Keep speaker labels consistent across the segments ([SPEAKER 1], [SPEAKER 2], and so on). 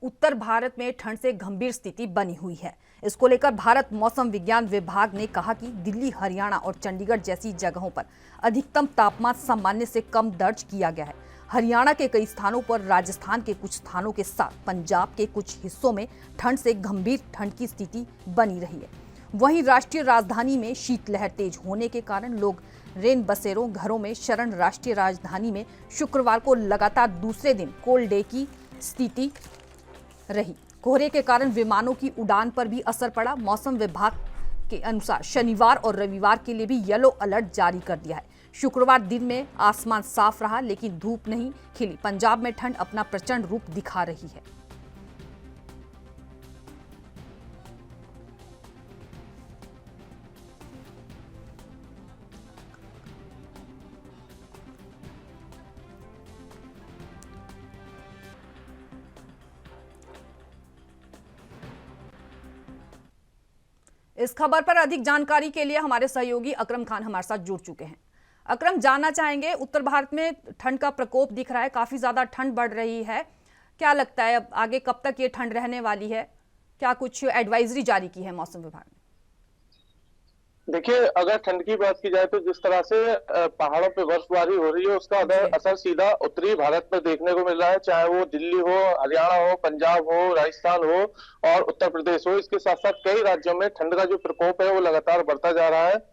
[SPEAKER 1] उत्तर भारत में ठंड से गंभीर स्थिति बनी हुई है। इसको लेकर भारत मौसम विज्ञान विभाग ने कहा कि दिल्ली, हरियाणा और चंडीगढ़ जैसी जगहों पर अधिकतम तापमान सामान्य से कम दर्ज किया गया है। हरियाणा के कई स्थानों पर, राजस्थान के कुछ स्थानों के साथ पंजाब के कुछ हिस्सों में ठंड से गंभीर ठंड की स्थिति बनी रही है। वहीं राष्ट्रीय राजधानी में शीतलहर तेज होने के कारण लोग रेन बसेरों घरों में शरण। राष्ट्रीय राजधानी में शुक्रवार को लगातार दूसरे दिन कोल्ड डे की स्थिति रही। कोहरे के कारण विमानों की उड़ान पर भी असर पड़ा। मौसम विभाग के अनुसार शनिवार और रविवार के लिए भी येलो अलर्ट जारी कर दिया है। शुक्रवार दिन में आसमान साफ रहा, लेकिन धूप नहीं खिली। पंजाब में ठंड अपना प्रचंड रूप दिखा रही है। इस खबर पर अधिक जानकारी के लिए हमारे सहयोगी अकरम खान हमारे साथ जुड़ चुके हैं। अकरम, जानना चाहेंगे, उत्तर भारत में ठंड का प्रकोप दिख रहा है, काफी ज्यादा ठंड बढ़ रही है। क्या लगता है अब आगे कब तक ये ठंड रहने वाली है? क्या कुछ एडवाइजरी जारी की है मौसम विभाग ने?
[SPEAKER 2] देखिए, अगर ठंड की बात की जाए तो जिस तरह से पहाड़ों पे बर्फबारी हो रही है, उसका असर सीधा उत्तरी भारत में देखने को मिल रहा है। चाहे वो दिल्ली हो, हरियाणा हो, पंजाब हो, राजस्थान हो और उत्तर प्रदेश हो। इसके साथ साथ कई राज्यों में ठंड का जो प्रकोप है वो लगातार बढ़ता जा रहा है।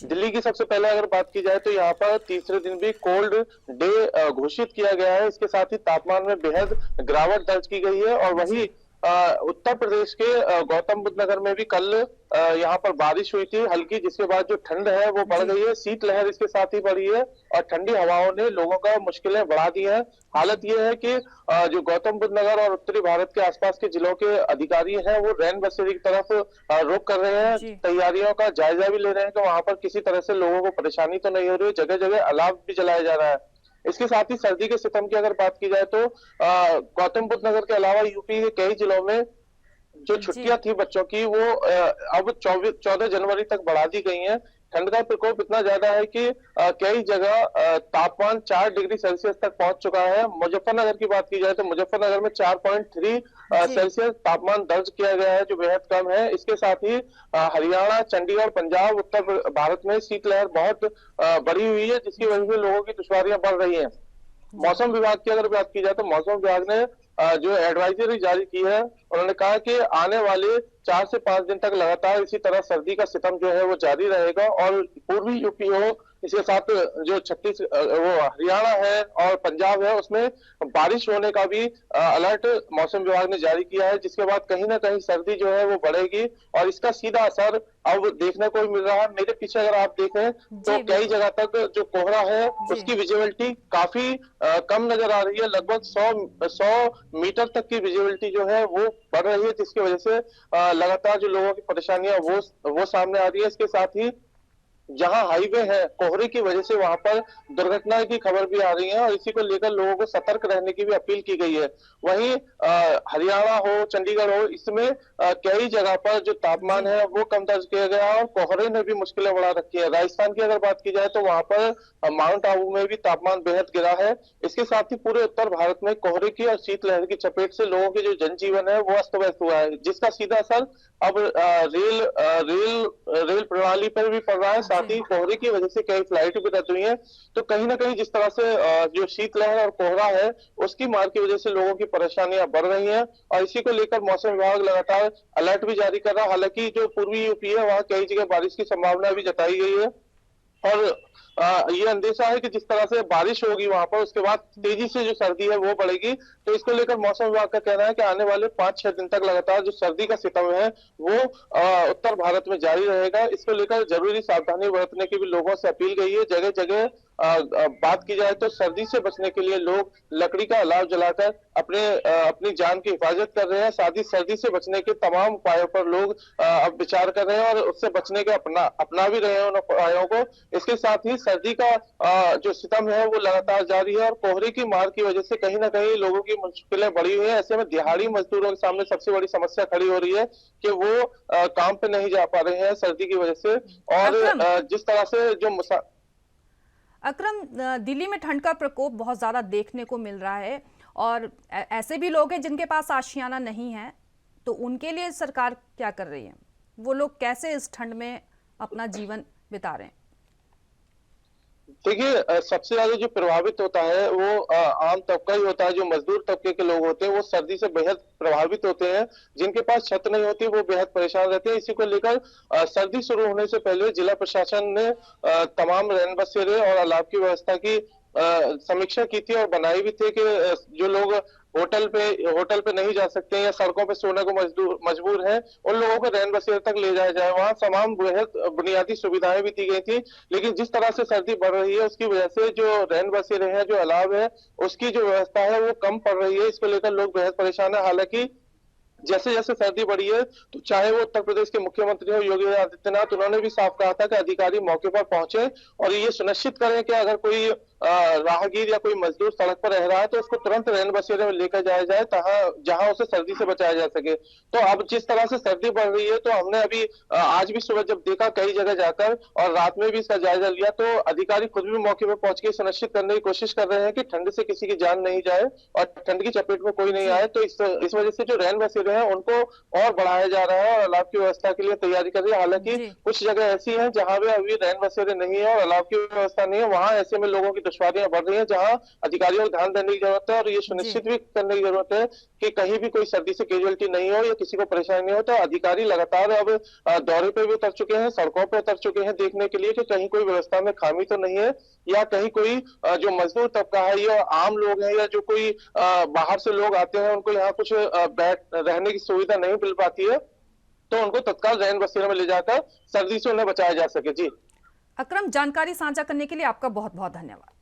[SPEAKER 2] दिल्ली की सबसे पहले अगर बात की जाए तो यहाँ पर तीसरे दिन भी कोल्ड डे घोषित किया गया है। इसके साथ ही तापमान में बेहद गिरावट दर्ज की गई है। और वही उत्तर प्रदेश के गौतम बुद्ध नगर में भी कल यहाँ पर बारिश हुई थी हल्की, जिसके बाद जो ठंड है वो बढ़ गई है। शीतलहर इसके साथ ही बढ़ी है और ठंडी हवाओं ने लोगों का मुश्किलें बढ़ा दी हैं। हालत ये है कि जो गौतम बुद्ध नगर और उत्तरी भारत के आसपास के जिलों के अधिकारी हैं वो रैन बसेरी की तरफ रुख कर रहे हैं। तैयारियों का जायजा भी ले रहे हैं कि वहां पर किसी तरह से लोगों को परेशानी तो नहीं हो रही है। जगह जगह अलाव भी जलाया जा रहा है। इसके साथ ही सर्दी के सितम की अगर बात की जाए तो गौतम बुद्ध नगर के अलावा यूपी के कई जिलों में जो छुट्टियां थी बच्चों की वो अब 14 जनवरी तक बढ़ा दी गई हैं। ठंड का प्रकोप इतना ज्यादा है कि कई जगह तापमान 4 डिग्री सेल्सियस तक पहुंच चुका है। मुजफ्फरनगर की बात की जाए तो मुजफ्फरनगर में 4.3 सेल्सियस तापमान दर्ज किया गया है, जो बेहद कम है। इसके साथ ही हरियाणा, चंडीगढ़, पंजाब, उत्तर भारत में शीतलहर बहुत बढ़ी हुई है, जिसकी वजह से लोगों की दुश्वारियां बढ़ रही हैं। मौसम विभाग की अगर बात की जाए तो मौसम विभाग ने जो एडवाइजरी जारी की है, उन्होंने कहा कि आने वाले 4 से 5 दिन तक लगातार इसी तरह सर्दी का सितम जो है वो जारी रहेगा। और पूर्वी यूपी हो, इसके साथ जो वो हरियाणा है और पंजाब है, उसमें बारिश होने का भी अलर्ट मौसम विभाग ने जारी किया है, जिसके बाद कहीं ना कहीं सर्दी जो है वो बढ़ेगी और इसका सीधा असर अब देखने को मिल रहा है। मेरे पीछे अगर आप देखें तो कई जगह तक जो कोहरा है उसकी विजिबिलिटी काफी कम नजर आ रही है। लगभग 100 मीटर तक की विजिबिलिटी जो है वो बढ़ रही है, जिसकी वजह से लगातार जो लोगों की परेशानियां वो सामने आ रही है। इसके साथ ही जहां हाईवे है, कोहरे की वजह से वहां पर दुर्घटना की खबर भी आ रही है और इसी को लेकर लोगों को सतर्क रहने की भी अपील की गई है। वहीं हरियाणा हो, चंडीगढ़ हो, इसमें कई जगह पर जो तापमान है वो कम दर्ज किया गया है और कोहरे ने भी मुश्किलें बढ़ा रखी है। राजस्थान की अगर बात की जाए तो वहां पर माउंट आबू में भी तापमान बेहद गिरा है। इसके साथ ही पूरे उत्तर भारत में कोहरे की और शीतलहर की चपेट से लोगों के जो जनजीवन है वो अस्त व्यस्त हुआ है, जिसका सीधा असर अब रेल प्रणाली पर भी पड़ रहा है। साथ ही कोहरे की वजह से कई फ्लाइट भी रद्द हुई है। तो कहीं ना कहीं जिस तरह से जो शीतलहर और कोहरा है उसकी मार की वजह से लोगों की परेशानियां बढ़ रही हैं और इसी को लेकर मौसम विभाग लगातार अलर्ट भी जारी कर रहा है। हालांकि जो पूर्वी यूपी है वहां कई जगह बारिश की संभावना भी जताई गई है और ये अंदेशा है कि जिस तरह से बारिश होगी वहां पर, उसके बाद तेजी से जो सर्दी है वो बढ़ेगी। तो इसको लेकर मौसम विभाग का कहना है कि आने वाले 5-6 दिन तक लगातार जो सर्दी का सितम है वो उत्तर भारत में जारी रहेगा। इसको लेकर जरूरी सावधानी बरतने की भी लोगों से अपील गई है। जगह जगह बात की जाए तो सर्दी से बचने के लिए लोग लकड़ी का अलाव जलाकर अपनी जान की हिफाजत कर रहे हैं। साथ ही सर्दी से बचने के तमाम उपायों पर लोग अब विचार कर रहे हैं और उससे बचने के अपना भी रहे हैं उन उपायों को। इसके साथ ही सर्दी का जो सितम है वो लगातार जारी है और कोहरे की मार की वजह से कहीं ना कहीं लोगों की मुश्किलें बढ़ी हुई है। ऐसे में दिहाड़ी मजदूरों के सामने सबसे बड़ी समस्या खड़ी हो रही है कि वो काम पे नहीं जा पा रहे हैं सर्दी की वजह से। और जिस तरह से जो
[SPEAKER 1] अकरम, दिल्ली में ठंड का प्रकोप बहुत ज्यादा देखने को मिल रहा है और ऐसे भी लोग हैं जिनके पास आशियाना नहीं है, तो उनके लिए सरकार क्या कर रही है? वो लोग कैसे इस ठंड में अपना जीवन बिता रहे हैं?
[SPEAKER 2] देखिए, सबसे ज्यादा जो प्रभावित होता है वो आम तबका ही होता है। जो मजदूर तबके के लोग होते हैं वो सर्दी से बेहद प्रभावित होते हैं। जिनके पास छत नहीं होती वो बेहद परेशान रहते हैं। इसी को लेकर सर्दी शुरू होने से पहले जिला प्रशासन ने तमाम रैन बसेरे और अलाव की व्यवस्था की समीक्षा की थी और बनाई भी थी कि जो लोग होटल पे नहीं जा सकते या सड़कों पे सोने को मजबूर हैं, उन लोगों को रैन बसेरे तक ले जाया जाए। वहां तमाम बेहद बुनियादी सुविधाएं भी दी गई थी। लेकिन जिस तरह से सर्दी बढ़ रही है उसकी वजह से जो रैन बसेरे हैं, जो अलाव है, उसकी जो व्यवस्था है वो कम पड़ रही है। इसको लेकर लोग बेहद परेशान है। हालांकि जैसे जैसे सर्दी बढ़ी है, तो चाहे वो उत्तर प्रदेश के मुख्यमंत्री हो योगी आदित्यनाथ, उन्होंने भी साफ कहा था कि अधिकारी मौके पर पहुंचे और ये सुनिश्चित करें कि अगर कोई राहगीर या कोई मजदूर सड़क पर रह रहा है तो उसको तुरंत रैन बसेरे में लेकर जाया जाए, जहां उसे सर्दी से बचाया जा सके। तो अब जिस तरह से सर्दी बढ़ रही है, तो हमने अभी आज भी सुबह जब देखा कई जगह जाकर और रात में भी इसका जायजा लिया, तो अधिकारी खुद भी मौके पर पहुंच के सुनिश्चित करने की कोशिश कर रहे हैं कि ठंड से किसी की जान नहीं जाए और ठंड की चपेट में कोई नहीं आए। तो इस वजह से जो रैन बसेरे हैं उनको और बढ़ाया जा रहा है और अलाव की व्यवस्था के लिए तैयारी कर रही है। हालांकि कुछ जगह ऐसी हैं जहां पे अभी रैन बसेरे नहीं है और अलाव की व्यवस्था नहीं है, वहां ऐसे में लोगों की दुश्वारियां बढ़ रही है, जहां अधिकारियों को ध्यान देने की जरूरत है और ये सुनिश्चित भी करने की जरूरत है कि कहीं भी कोई सर्दी से कैजुअलिटी नहीं हो या किसी को परेशानी नहीं हो। तो अधिकारी लगातार अब दौरे पे भी उतर चुके हैं, सड़कों पे उतर चुके हैं देखने के लिए कि कहीं कोई व्यवस्था में खामी तो नहीं है या कहीं कोई जो मजदूर तबका है या आम लोग हैं या जो कोई बाहर से लोग आते हैं उनको यहाँ कुछ बैठ रहने की सुविधा नहीं मिल पाती है, तो उनको तत्काल रैन बसेरे में ले जाकर सर्दी से उन्हें बचाया जा सके। जी
[SPEAKER 1] अकरम, जानकारी साझा करने के लिए आपका बहुत बहुत धन्यवाद।